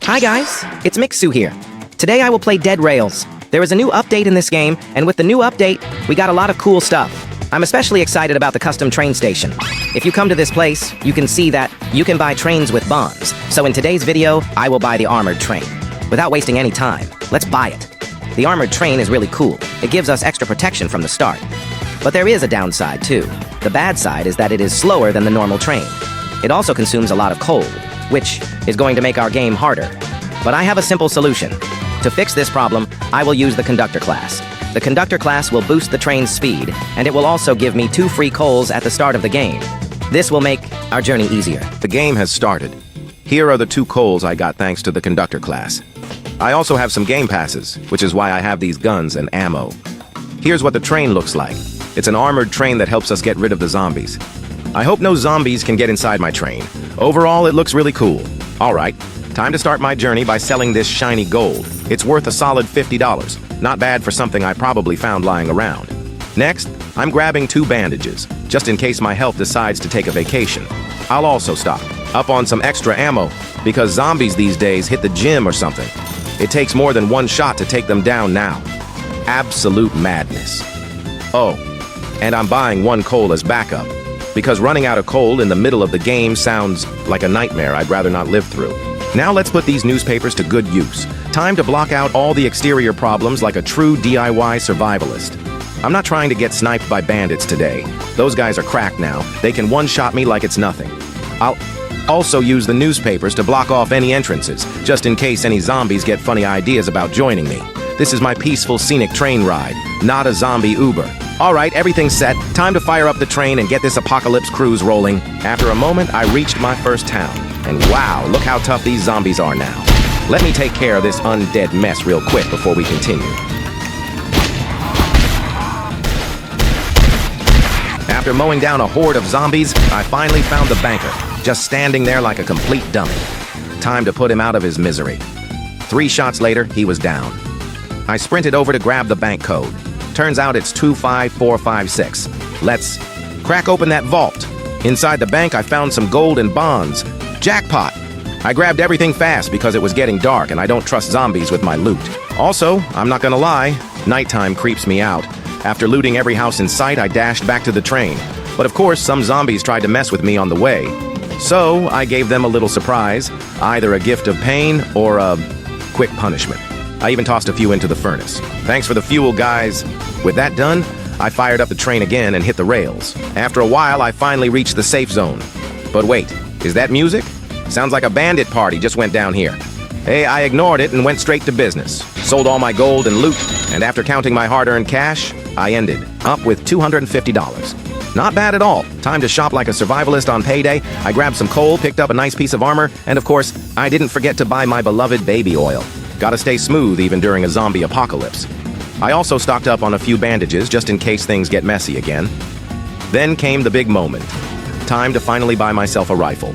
Hi guys, it's Mixu here. Today I will play deadrails. There is a new update in this game, and with the new update, we got a lot of cool stuff. I'm especially excited about the custom train station. If you come to this place, you can see that you can buy trains with bonds. So in today's video, I will buy the armored train. Without wasting any time, let's buy it. The armored train is really cool. It gives us extra protection from the start. But there is a downside too. The bad side is that it is slower than the normal train. It also consumes a lot of coal, which is going to make our game harder. But I have a simple solution. To fix this problem, I will use the Conductor class. The Conductor class will boost the train's speed, and it will also give me 2 free coals at the start of the game. This will make our journey easier. The game has started. Here are the 2 coals I got thanks to the Conductor class. I also have some game passes, which is why I have these guns and ammo. Here's what the train looks like. It's an armored train that helps us get rid of the zombies. I hope no zombies can get inside my train. Overall, it looks really cool. All right, time to start my journey by selling this shiny gold. It's worth a solid $50. Not bad for something I probably found lying around. Next, I'm grabbing 2 bandages, just in case my health decides to take a vacation. I'll also stock up on some extra ammo, because zombies these days hit the gym or something. It takes more than 1 shot to take them down now. Absolute madness. Oh, and I'm buying 1 coal as backup, because running out of coal in the middle of the game sounds like a nightmare I'd rather not live through. Now let's put these newspapers to good use. Time to block out all the exterior problems like a true DIY survivalist. I'm not trying to get sniped by bandits today. Those guys are cracked now. They can one-shot me like it's nothing. I'll also use the newspapers to block off any entrances, just in case any zombies get funny ideas about joining me. This is my peaceful scenic train ride, not a zombie Uber. All right, everything's set. Time to fire up the train and get this apocalypse cruise rolling. After a moment, I reached my first town. And wow, look how tough these zombies are now. Let me take care of this undead mess real quick before we continue. After mowing down a horde of zombies, I finally found the banker, just standing there like a complete dummy. Time to put him out of his misery. 3 shots later, he was down. I sprinted over to grab the bank code. Turns out it's 25456. Let's crack open that vault. Inside the bank, I found some gold and bonds. Jackpot! I grabbed everything fast because it was getting dark and I don't trust zombies with my loot. Also, I'm not gonna lie, nighttime creeps me out. After looting every house in sight, I dashed back to the train. But of course, some zombies tried to mess with me on the way. So, I gave them a little surprise, either a gift of pain or a quick punishment. I even tossed a few into the furnace. Thanks for the fuel, guys. With that done, I fired up the train again and hit the rails. After a while, I finally reached the safe zone. But wait, is that music? Sounds like a bandit party just went down here. Hey, I ignored it and went straight to business. Sold all my gold and loot, and after counting my hard-earned cash, I ended up with $250. Not bad at all. Time to shop like a survivalist on payday. I grabbed some coal, picked up a nice piece of armor, and of course, I didn't forget to buy my beloved baby oil. Gotta stay smooth even during a zombie apocalypse. I also stocked up on a few bandages just in case things get messy again. Then came the big moment. Time to finally buy myself a rifle.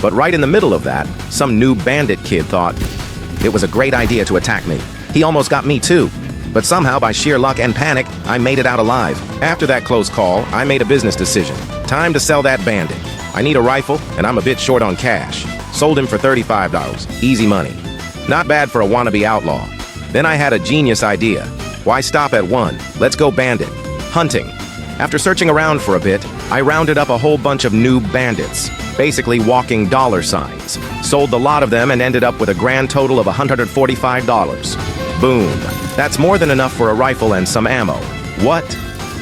But right in the middle of that, some new bandit kid thought it was a great idea to attack me. He almost got me too. But somehow, by sheer luck and panic, I made it out alive. After that close call, I made a business decision. Time to sell that bandit. I need a rifle, and I'm a bit short on cash. Sold him for $35. Easy money. Not bad for a wannabe outlaw. Then I had a genius idea. Why stop at 1? Let's go bandit. Hunting. After searching around for a bit, I rounded up a whole bunch of new bandits. Basically walking dollar signs. Sold the lot of them and ended up with a grand total of $145. Boom. That's more than enough for a rifle and some ammo. What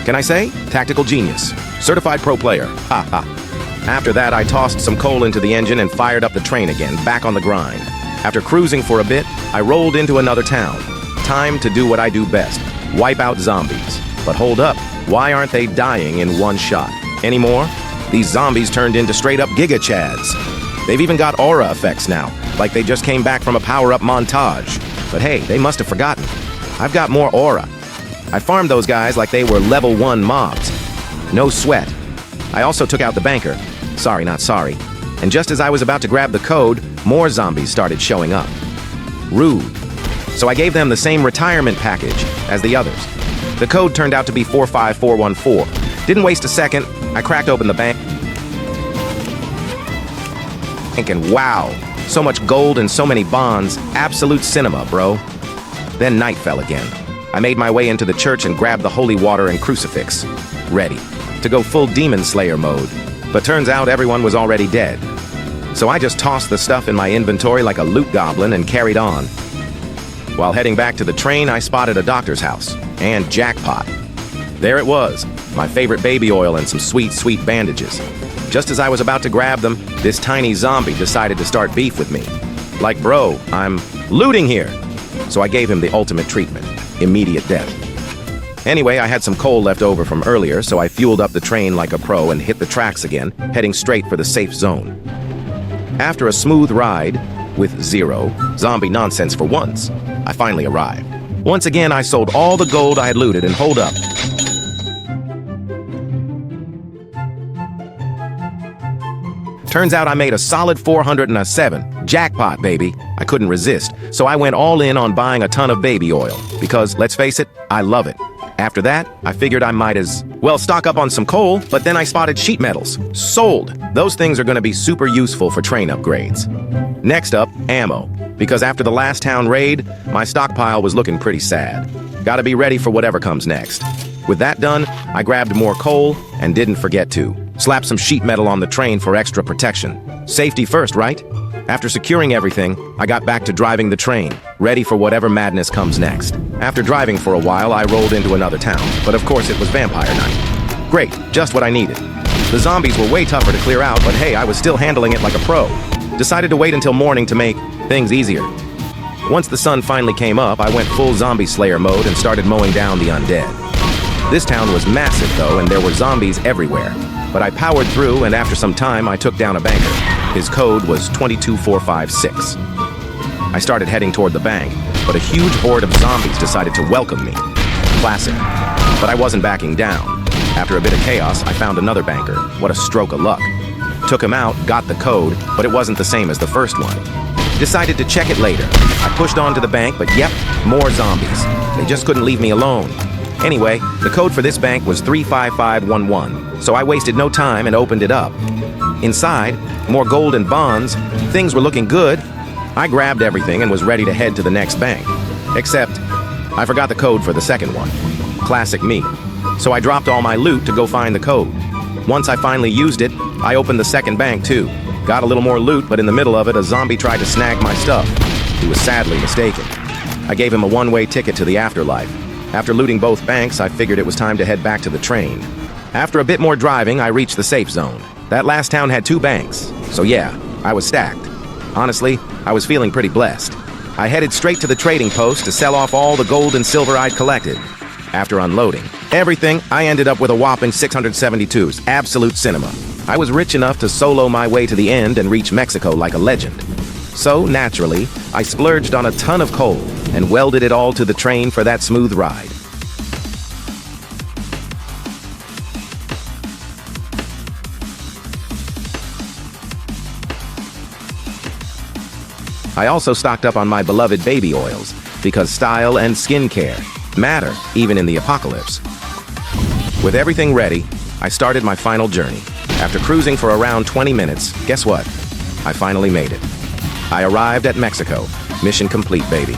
can I say? Tactical genius. Certified pro player. Ha ha. After that, I tossed some coal into the engine and fired up the train again, back on the grind. After cruising for a bit, I rolled into another town. Time to do what I do best, wipe out zombies. But hold up, why aren't they dying in 1 shot? Anymore? These zombies turned into straight-up Giga Chads. They've even got aura effects now, like they just came back from a power-up montage. But hey, they must have forgotten. I've got more aura. I farmed those guys like they were level 1 mobs. No sweat. I also took out the banker. Sorry, not sorry. And just as I was about to grab the code, more zombies started showing up. Rude. So I gave them the same retirement package as the others. The code turned out to be 45414. Didn't waste a second, I cracked open the bank. And wow, So much gold and so many bonds. Absolute cinema, bro. Then night fell again. I made my way into the church and grabbed the holy water and crucifix. Ready to go full demon slayer mode. But turns out everyone was already dead. So I just tossed the stuff in my inventory like a loot goblin and carried on. While heading back to the train, I spotted a doctor's house. And jackpot. There it was, my favorite baby oil and some sweet, sweet bandages. Just as I was about to grab them, this tiny zombie decided to start beef with me. Like, bro, I'm looting here. So I gave him the ultimate treatment, immediate death. Anyway, I had some coal left over from earlier, so I fueled up the train like a pro and hit the tracks again, heading straight for the safe zone. After a smooth ride, with zero zombie nonsense for once, I finally arrived. Once again, I sold all the gold I had looted and hold up. Turns out I made a solid 407. Jackpot, baby. I couldn't resist, so I went all in on buying a ton of baby oil, because, let's face it, I love it. After that, I figured I might as well stock up on some coal, but then I spotted sheet metals. Sold! Those things are gonna be super useful for train upgrades. Next up, ammo. Because after the last town raid, my stockpile was looking pretty sad. Gotta be ready for whatever comes next. With that done, I grabbed more coal and didn't forget to slap some sheet metal on the train for extra protection. Safety first, right? After securing everything, I got back to driving the train, ready for whatever madness comes next. After driving for a while, I rolled into another town, but of course it was vampire night. Great, just what I needed. The zombies were way tougher to clear out, but hey, I was still handling it like a pro. Decided to wait until morning to make things easier. Once the sun finally came up, I went full zombie slayer mode and started mowing down the undead. This town was massive though, and there were zombies everywhere. But I powered through, and after some time, I took down a banker. His code was 22456. I started heading toward the bank, but a huge horde of zombies decided to welcome me. Classic. But I wasn't backing down. After a bit of chaos, I found another banker. What a stroke of luck. Took him out, got the code, but it wasn't the same as the first one. Decided to check it later. I pushed on to the bank, but yep, more zombies. They just couldn't leave me alone. Anyway, the code for this bank was 35511, so I wasted no time and opened it up. Inside, more gold and bonds. Things were looking good. I grabbed everything and was ready to head to the next bank. Except, I forgot the code for the second one. Classic me. So I dropped all my loot to go find the code. Once I finally used it, I opened the second bank too. Got a little more loot, but in the middle of it, a zombie tried to snag my stuff. He was sadly mistaken. I gave him a one-way ticket to the afterlife. After looting both banks, I figured it was time to head back to the train. After a bit more driving, I reached the safe zone. That last town had 2 banks, so yeah, I was stacked. Honestly, I was feeling pretty blessed. I headed straight to the trading post to sell off all the gold and silver I'd collected. After unloading everything, I ended up with a whopping 672s, absolute cinema. I was rich enough to solo my way to the end and reach Mexico like a legend. So, naturally, I splurged on a ton of coal and welded it all to the train for that smooth ride. I also stocked up on my beloved baby oils, because style and skincare matter, even in the apocalypse. With everything ready, I started my final journey. After cruising for around 20 minutes, guess what? I finally made it. I arrived at Mexico. Mission complete, baby.